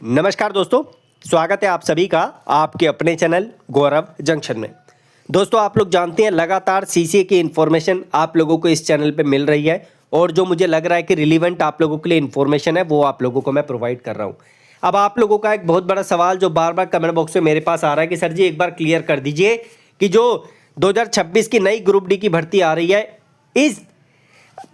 नमस्कार दोस्तों, स्वागत है आप सभी का आपके अपने चैनल गौरव जंक्शन में। दोस्तों, आप लोग जानते हैं लगातार सीसीए की इन्फॉर्मेशन आप लोगों को इस चैनल पे मिल रही है और जो मुझे लग रहा है कि रिलीवेंट आप लोगों के लिए इन्फॉर्मेशन है वो आप लोगों को मैं प्रोवाइड कर रहा हूँ। अब आप लोगों का एक बहुत बड़ा सवाल जो बार बार कमेंट बॉक्स में मेरे पास आ रहा है कि सर जी एक बार क्लियर कर दीजिए कि जो 2026 की नई ग्रुप डी की भर्ती आ रही है, इस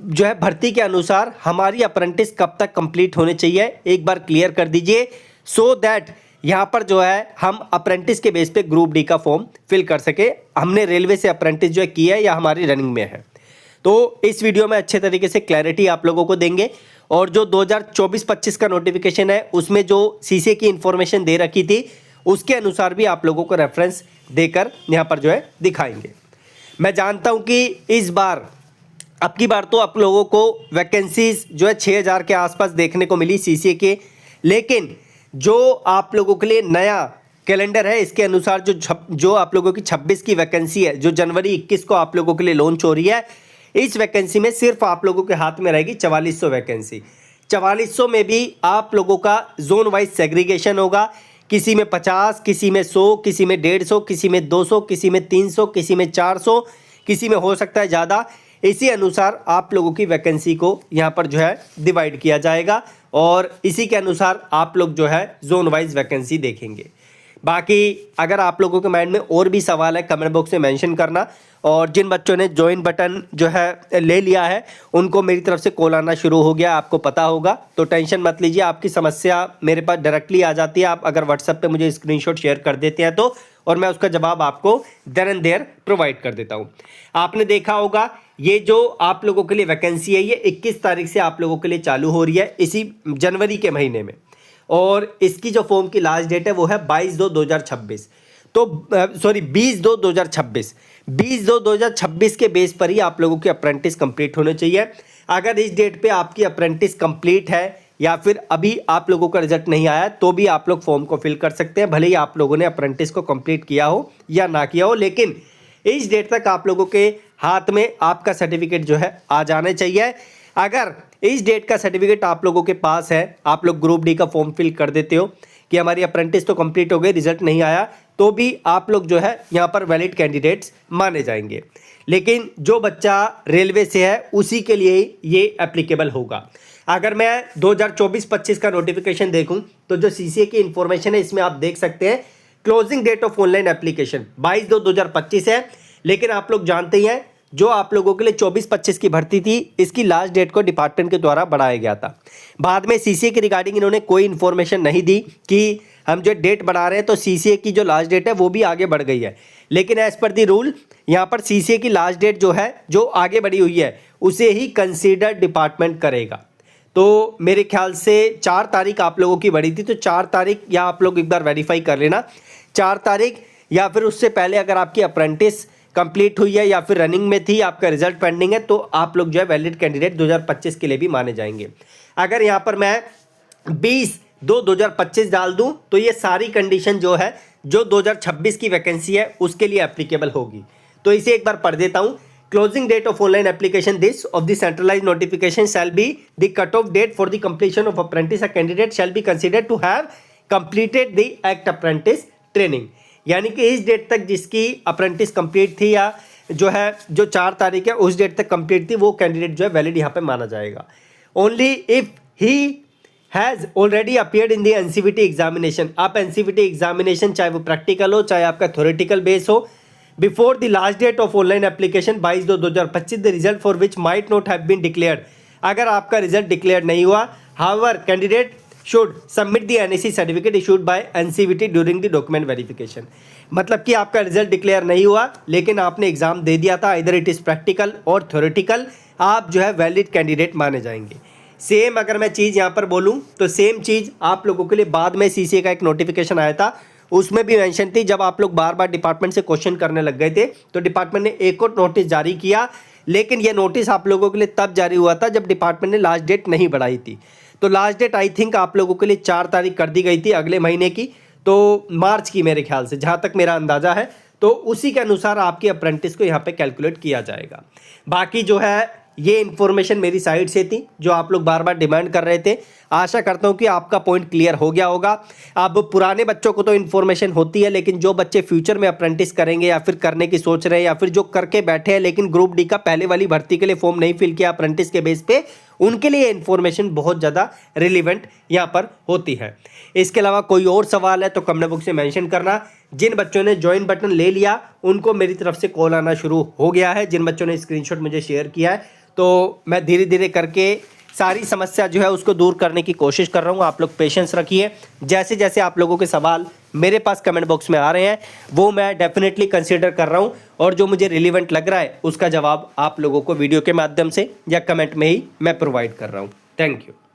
जो है भर्ती के अनुसार हमारी अप्रेंटिस कब तक कंप्लीट होने चाहिए, एक बार क्लियर कर दीजिए सो दैट यहाँ पर जो है हम अप्रेंटिस के बेस पे ग्रुप डी का फॉर्म फिल कर सके। हमने रेलवे से अप्रेंटिस जो है की है या हमारी रनिंग में है, तो इस वीडियो में अच्छे तरीके से क्लैरिटी आप लोगों को देंगे। और जो 2024-25 का नोटिफिकेशन है उसमें जो सीसीए की इंफॉर्मेशन दे रखी थी उसके अनुसार भी आप लोगों को रेफरेंस देकर यहाँ पर जो है दिखाएंगे। मैं जानता हूँ कि इस बार अब की बार तो आप लोगों को वैकेंसीज जो है 6000 के आसपास देखने को मिली सीसीए के, लेकिन जो आप लोगों के लिए नया कैलेंडर है इसके अनुसार जो आप लोगों की 26 की वैकेंसी है जो जनवरी 21 को आप लोगों के लिए लॉन्च हो रही है, इस वैकेंसी में सिर्फ आप लोगों के हाथ में रहेगी 4400 वैकेंसी। 4400 में भी आप लोगों का जोन वाइज सेग्रीगेशन होगा, किसी में 50, किसी में 100, किसी में 150, किसी में 200, किसी में 300, किसी में 400, किसी में हो सकता है ज़्यादा। इसी अनुसार आप लोगों की वैकेंसी को यहाँ पर जो है डिवाइड किया जाएगा और इसी के अनुसार आप लोग जो है जोन वाइज वैकेंसी देखेंगे। बाकी अगर आप लोगों के माइंड में और भी सवाल है कमेंट बॉक्स में मेंशन करना, और जिन बच्चों ने ज्वाइन बटन जो है ले लिया है उनको मेरी तरफ से कॉल आना शुरू हो गया, आपको पता होगा, तो टेंशन मत लीजिए। आपकी समस्या मेरे पास डायरेक्टली आ जाती है, आप अगर व्हाट्सएप पे मुझे स्क्रीनशॉट शेयर कर देते हैं तो, और मैं उसका जवाब आपको देन एंड देयर प्रोवाइड कर देता हूँ। आपने देखा होगा ये जो आप लोगों के लिए वैकेंसी है ये 21 तारीख से आप लोगों के लिए चालू हो रही है इसी जनवरी के महीने में, और इसकी जो फॉर्म की लास्ट डेट है वो है 22/2/2026, तो सॉरी 20/2/2026। 20/2/2026 के बेस पर ही आप लोगों की अप्रेंटिस कंप्लीट होने चाहिए। अगर इस डेट पे आपकी अप्रेंटिस कंप्लीट है या फिर अभी आप लोगों का रिजल्ट नहीं आया तो भी आप लोग फॉर्म को फिल कर सकते हैं, भले ही आप लोगों ने अप्रेंटिस को कंप्लीट किया हो या ना किया हो, लेकिन इस डेट तक आप लोगों के हाथ में आपका सर्टिफिकेट जो है आ जाना चाहिए। अगर इस डेट का सर्टिफिकेट आप लोगों के पास है, आप लोग ग्रुप डी का फॉर्म फिल कर देते हो कि हमारी अप्रेंटिस तो कंप्लीट हो गई, रिजल्ट नहीं आया, तो भी आप लोग जो है यहाँ पर वैलिड कैंडिडेट्स माने जाएंगे। लेकिन जो बच्चा रेलवे से है उसी के लिए ये एप्लीकेबल होगा। अगर मैं 2024-25 का नोटिफिकेशन देखूं तो जो सीसीए की इंफॉर्मेशन है इसमें आप देख सकते हैं closing date of online application 22/2/2025 है, लेकिन आप लोग जानते ही हैं जो आप लोगों के लिए 24-25 की भर्ती थी इसकी लास्ट डेट को डिपार्टमेंट के द्वारा बढ़ाया गया था। बाद में सीसीए के रिगार्डिंग इन्होंने कोई इन्फॉर्मेशन नहीं दी कि हम जो डेट बढ़ा रहे हैं तो सीसीए की जो लास्ट डेट है वो भी आगे बढ़ गई है, लेकिन एज पर दी रूल यहाँ पर सीसीए की लास्ट डेट जो है जो आगे बढ़ी हुई है उसे ही कंसीडर डिपार्टमेंट करेगा। तो मेरे ख्याल से 4 तारीख आप लोगों की बढ़ी थी, तो 4 तारीख या आप लोग एक बार वेरीफाई कर लेना 4 तारीख, या फिर उससे पहले अगर आपकी अप्रेंटिस कंप्लीट हुई है या फिर रनिंग में थी, आपका रिजल्ट पेंडिंग है, तो आप लोग जो है वैलिड कैंडिडेट 2025 के लिए भी माने जाएंगे। अगर यहाँ पर मैं 20/2/2025 डाल दूं तो ये सारी कंडीशन जो है जो 2026 की वैकेंसी है उसके लिए एप्लीकेबल होगी। तो इसे एक बार पढ़ देता हूं। Closing date of online application this of the centralised notification shall be the cut off date for the completion of apprentice. A candidate shall be considered to have completed the act apprentice training, यानी कि इस date तक जिसकी apprentice complete थी या जो है जो 4 तारीख है उस डेट तक कंप्लीट थी वो कैंडिडेट जो है वैलिड यहाँ पे माना जाएगा। Only if he has already appeared in the NCVT examination. आप एनसीवीटी एग्जामिनेशन चाहे वो प्रैक्टिकल हो चाहे आपका थ्योरेटिकल बेस हो, before the last date of online application 22/2/2025 the result for which might not have been declared. अगर आपका result declare नहीं हुआ, however candidate should submit the NEC certificate issued by NCVT during the document verification। मतलब कि आपका result declare नहीं हुआ लेकिन आपने एग्जाम दे दिया था, इधर इट इज़ प्रैक्टिकल और थ्योरेटिकल, आप जो है वैलिड कैंडिडेट माने जाएंगे। सेम अगर मैं चीज़ यहाँ पर बोलूँ तो सेम चीज़ आप लोगों के लिए बाद में सीसीए का एक नोटिफिकेशन आया था उसमें भी मेंशन थी। जब आप लोग बार बार डिपार्टमेंट से क्वेश्चन करने लग गए थे तो डिपार्टमेंट ने एक और नोटिस जारी किया, लेकिन यह नोटिस आप लोगों के लिए तब जारी हुआ था जब डिपार्टमेंट ने लास्ट डेट नहीं बढ़ाई थी। तो लास्ट डेट आई थिंक आप लोगों के लिए 4 तारीख कर दी गई थी अगले महीने की, तो मार्च की मेरे ख्याल से, जहाँ तक मेरा अंदाज़ा है, तो उसी के अनुसार आपकी अप्रेंटिस को यहाँ पे कैलकुलेट किया जाएगा। बाकी जो है ये इन्फॉर्मेशन मेरी साइड से थी जो आप लोग बार बार डिमांड कर रहे थे। आशा करता हूँ कि आपका पॉइंट क्लियर हो गया होगा। अब पुराने बच्चों को तो इन्फॉर्मेशन होती है, लेकिन जो बच्चे फ्यूचर में अप्रेंटिस करेंगे या फिर करने की सोच रहे हैं या फिर जो करके बैठे हैं लेकिन ग्रुप डी का पहले वाली भर्ती के लिए फॉर्म नहीं फिल किया अप्रेंटिस के बेस पे, उनके लिए इन्फॉर्मेशन बहुत ज़्यादा रिलीवेंट यहाँ पर होती है। इसके अलावा कोई और सवाल है तो कमेंट बॉक्स में मेंशन करना। जिन बच्चों ने ज्वाइन बटन ले लिया उनको मेरी तरफ से कॉल आना शुरू हो गया है। जिन बच्चों ने स्क्रीनशॉट मुझे शेयर किया है तो मैं धीरे धीरे करके सारी समस्या जो है उसको दूर करने की कोशिश कर रहा हूँ। आप लोग पेशेंस रखिए। जैसे जैसे आप लोगों के सवाल मेरे पास कमेंट बॉक्स में आ रहे हैं वो मैं डेफिनेटली कंसीडर कर रहा हूँ और जो मुझे रिलीवेंट लग रहा है उसका जवाब आप लोगों को वीडियो के माध्यम से या कमेंट में ही मैं प्रोवाइड कर रहा हूँ। Thank you.